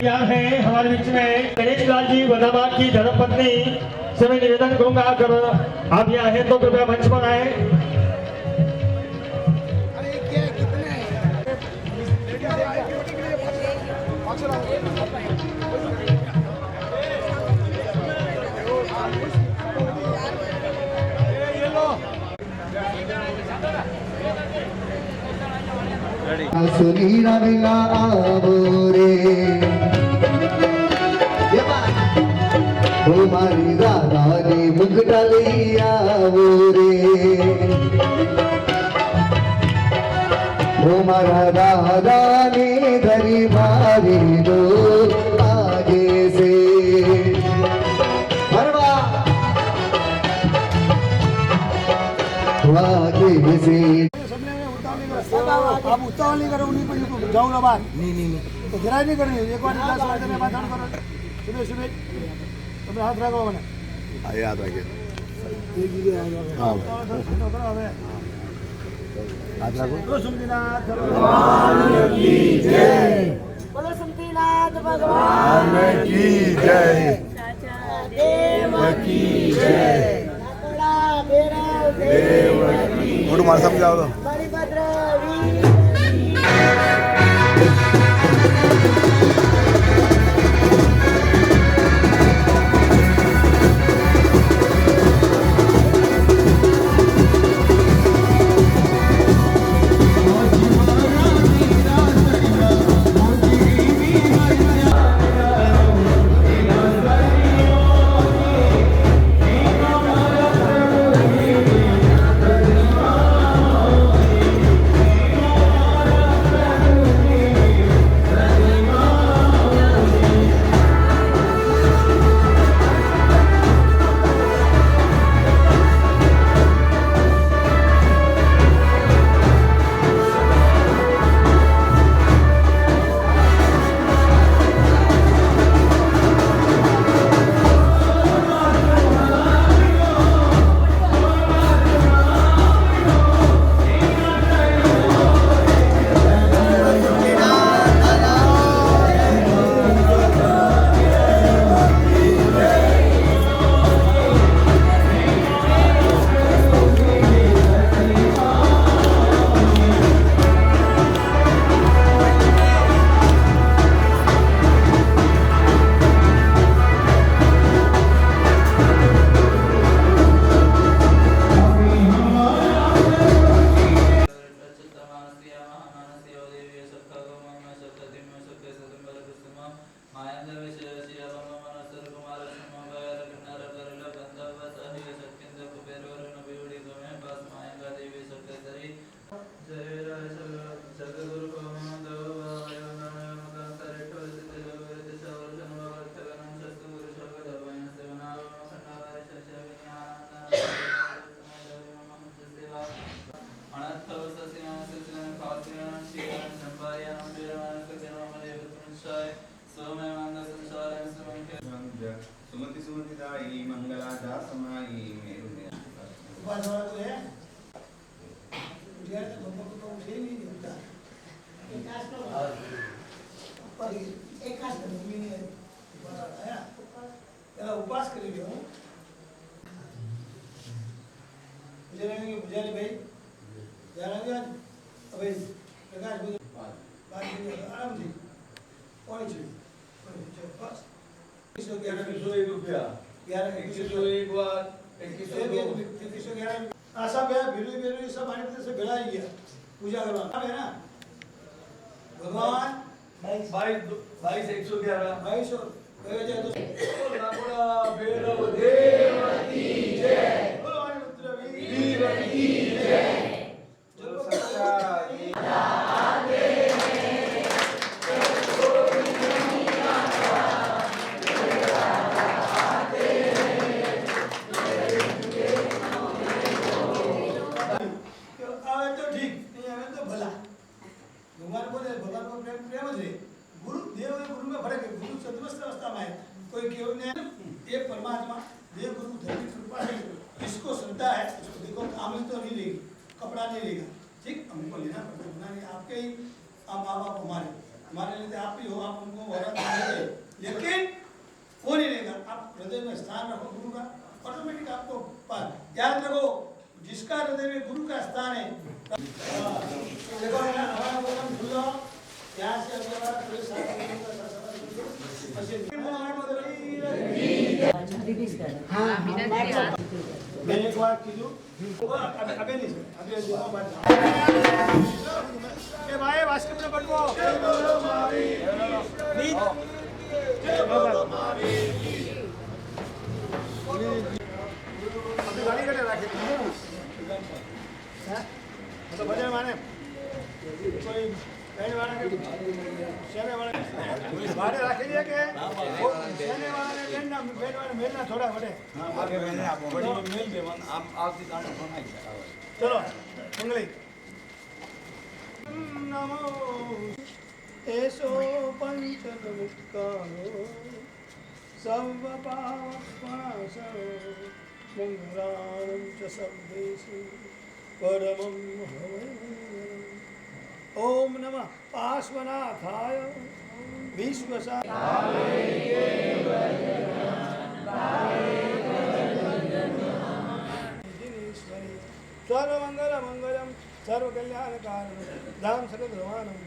यहाँ है हमारे बीच में गणेश लाल जी बदामात की धर्मपत्नी से मैं निवेदन करूंगा, अगर आप यहाँ हैं तो कृपया मंच पर आए। सुनीरा बिना आवो रे हमारी दादा ने मुकुटा लिया वो रे हमारा दादा ने धरी मारी दो आगे से आगे से आप उतावल नहीं करो, उन्हीं पर जाऊँ ना बात नहीं तो गिराई नहीं करनी। एक बार 10 बार में बात करो, सुबह सुबह तुम्हें हाथ रखो मैंने याद रखिए। हाँ हाथ रखो। बोलो सुमतीनाथ भगवान की जय। बोलो सुमतीनाथ भगवान की जय। देव की जय। फोटो मार सब जाओ। सुमति सुमतिदायी मंगलादा समाई मेरुने उपासना को है उठिया तो भगवान को उठे नहीं होता एक आस्था पर एक आस्था भूमि ने उपासना है क्या उपास करी हो पुजारी भाई जानेंगे अबे प्रकाश भाई बात आराम से कौन चाहिए बस 111 रुपया 101 बार 111 आशा पे भिलू सब आने से भेड़ा ही गया पूजा करवा है ना भगवान 22 22 111 22 कहे जाए तो लाकोड़ा भैरव देव की जय। बोलो आनंद वीर की जय। चलो आवे तो ठीक नहीं आवे तो भला। भगवान बोले भगवान को प्रेम प्रेम ज रे। गुरु देव और गुरु में फर्क है। गुरु सदवस्थ अवस्था में है, कोई केवल नहीं। एक परमात्मा देव गुरु धर्म की कृपा है, इसको श्रद्धा है, इसको देखो काम तो नहीं लेगी, कपड़ा नहीं लेगा, ठीक हमको लेना पड़ता है। नहीं आपके ही आप माँ बाप हमारे लेते आप ही हो, आप उनको वरदान देंगे, लेकिन वो नहीं लेगा। आप हृदय में स्थान रखो गुरु का, ऑटोमेटिक आपको याद रखो जिसका हृदय में गुरु का स्थान है। देखो हमारा प्रोग्राम शुरू हुआ यहाँ से अभी हमारा पूरे मैं एक बार कीजू अभी नहीं अभी भाई बास्केट में पटको अभी गाड़ी कटे रखे मतलब बजे माने कोई पहले वाला के सेने वाला बारे रखे लिए के सेने वाला ने लेना बेन वाला मेलना थोड़ा बड़े आगे मेलने आप बड़ी में मेल दे आप दी दाना फोन आई चलो मंगली नमो एसो पंचन मुक्तारो सर्व पापनाशो मंगलानं च सर्वेषु परमं हवैः। ओम नमः पार्श्वनाथाय विश्वसाय सर्वमंगल मंगलम सर्वकल्याण कारणम धाम सकल भगवानम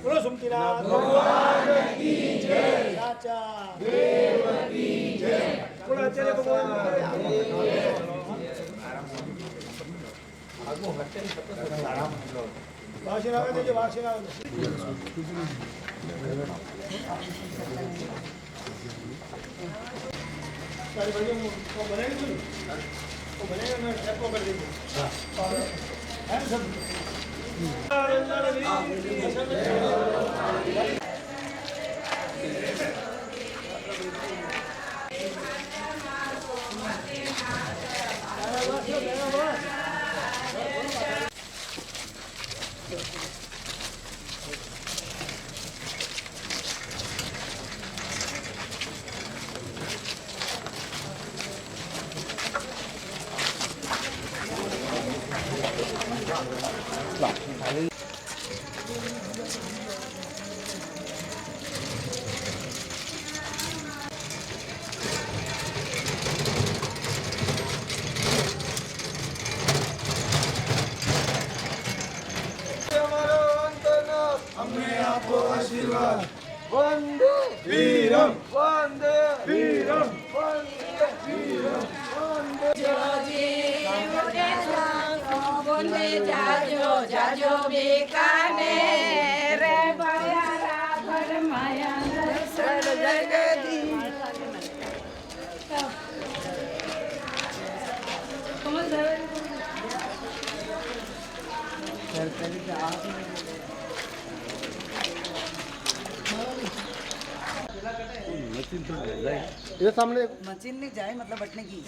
बोलो सुमतिनाथ भगवान की जय। साचा देव की जय। बोलो आचार्य भगवान वाशिनाव दीजिए वाशिनाव सारे बड़े वो बनेंगे वो बनेगा मैं सबको कर देंगे है सब हमने आपको आशीर्वाद वंदे वीरम वंदे वीरम वंदे वीरम वंदे जाजो जाजो बेकाने रे बयारा भरमाया सर जगदी ये सामने मशीन नहीं जाए मतलब बटने की